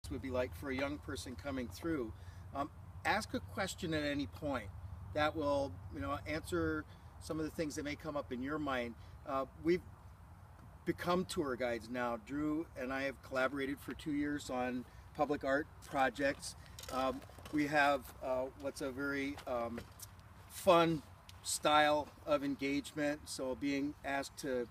experience would be like for a young person coming through. Ask a question at any point that will, answer some of the things that may come up in your mind. We've become tour guides now. Drew and I have collaborated for 2 years on public art projects. We have what's a very fun style of engagement, so being asked to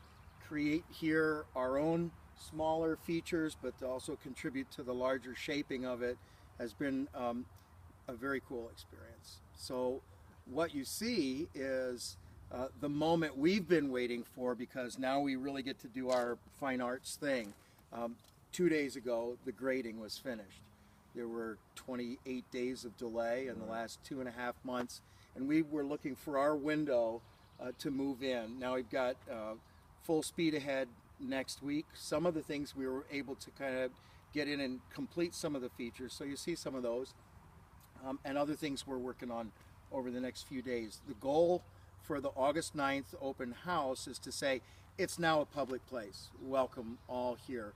create here our own smaller features but to also contribute to the larger shaping of it has been a very cool experience. So what you see is the moment we've been waiting for, because now we really get to do our fine arts thing. 2 days ago the grading was finished. There were 28 days of delay in the last 2.5 months, and we were looking for our window to move in. Now we've got full speed ahead next week. Some of the things we were able to kind of get in and complete some of the features, so you see some of those, and other things we're working on over the next few days. The goal for the August 9th open house is to say it's now a public place. Welcome all here.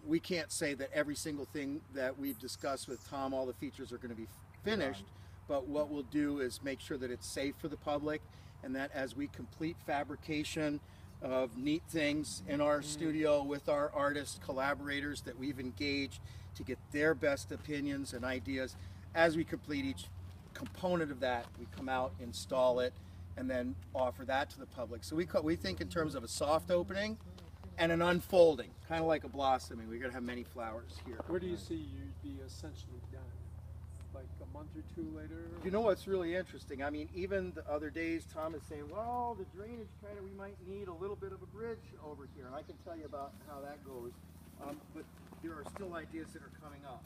We can't say that every single thing that we've discussed with Tom, all the features are going to be finished, but what we'll do is make sure that it's safe for the public, and that as we complete fabrication of neat things in our studio with our artist collaborators that we've engaged to get their best opinions and ideas, as we complete each component of that, we come out, install it, and then offer that to the public. So we think in terms of a soft opening and an unfolding, kind of like a blossoming. We're going to have many flowers here. Where do you see you'd be essentially done? Like a month or two later? You know what's really interesting? I mean, even the other days, Tom is saying, well, the drainage we might need a little bit of a bridge over here. And I can tell you about how that goes. But there are still ideas that are coming up.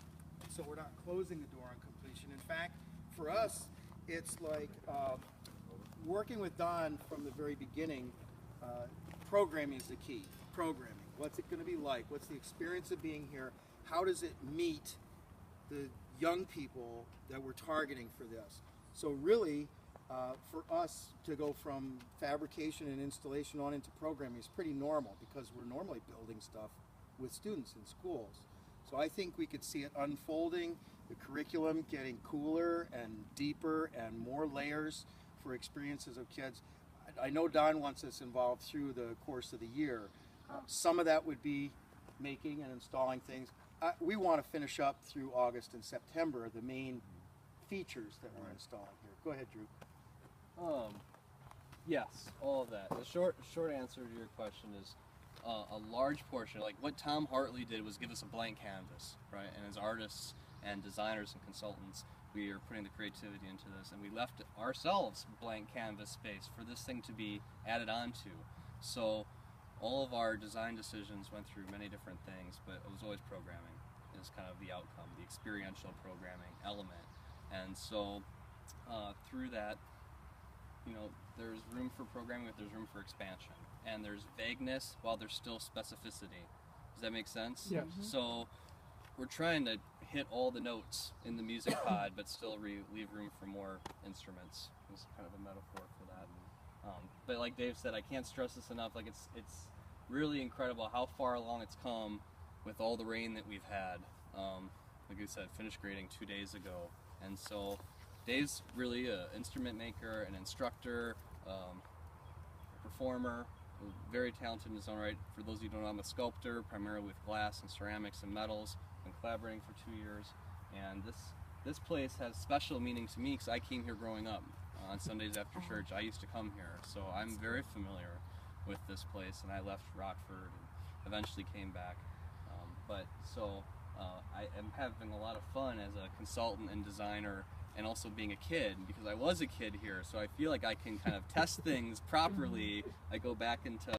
So we're not closing the door on completion. In fact, for us, it's like working with Don from the very beginning. Programming is the key. Programming. What's it going to be like? What's the experience of being here? How does it meet the young people that we're targeting for this? So really, for us to go from fabrication and installation on into programming is pretty normal, because we're normally building stuff with students in schools. So I think we could see it unfolding, the curriculum getting cooler and deeper and more layers for experiences of kids. I know Don wants us involved through the course of the year. Some of that would be making and installing things. We want to finish up through August and September the main features that we're installing here. Go ahead, Drew. Yes, all of that. The short answer to your question is a large portion, like what Tom Hartley did was give us a blank canvas, right? And as artists and designers and consultants, we are putting the creativity into this, and we left ourselves blank canvas space for this thing to be added onto. So all of our design decisions went through many different things, but it was always programming is kind of the outcome, the experiential programming element. And so through that, there's room for programming, but there's room for expansion. And there's vagueness while there's still specificity. Does that make sense? Yes. So we're trying to hit all the notes in the music pod, but still leave room for more instruments. It's kind of a metaphor for that. But like Dave said, I can't stress this enough. Like it's really incredible how far along it's come with all the rain that we've had. Like I said, finished grading 2 days ago, and so Dave's really an instrument maker, an instructor, a performer, very talented in his own right. For those of you who don't know, I'm a sculptor, primarily with glass and ceramics and metals. Been collaborating for 2 years, and this place has special meaning to me because I came here growing up. On Sundays after church, I used to come here, so I'm very familiar with this place, and I left Rockford and eventually came back. I am having a lot of fun as a consultant and designer, and also being a kid, because I was a kid here, so I feel like I can kind of test things properly. I go back into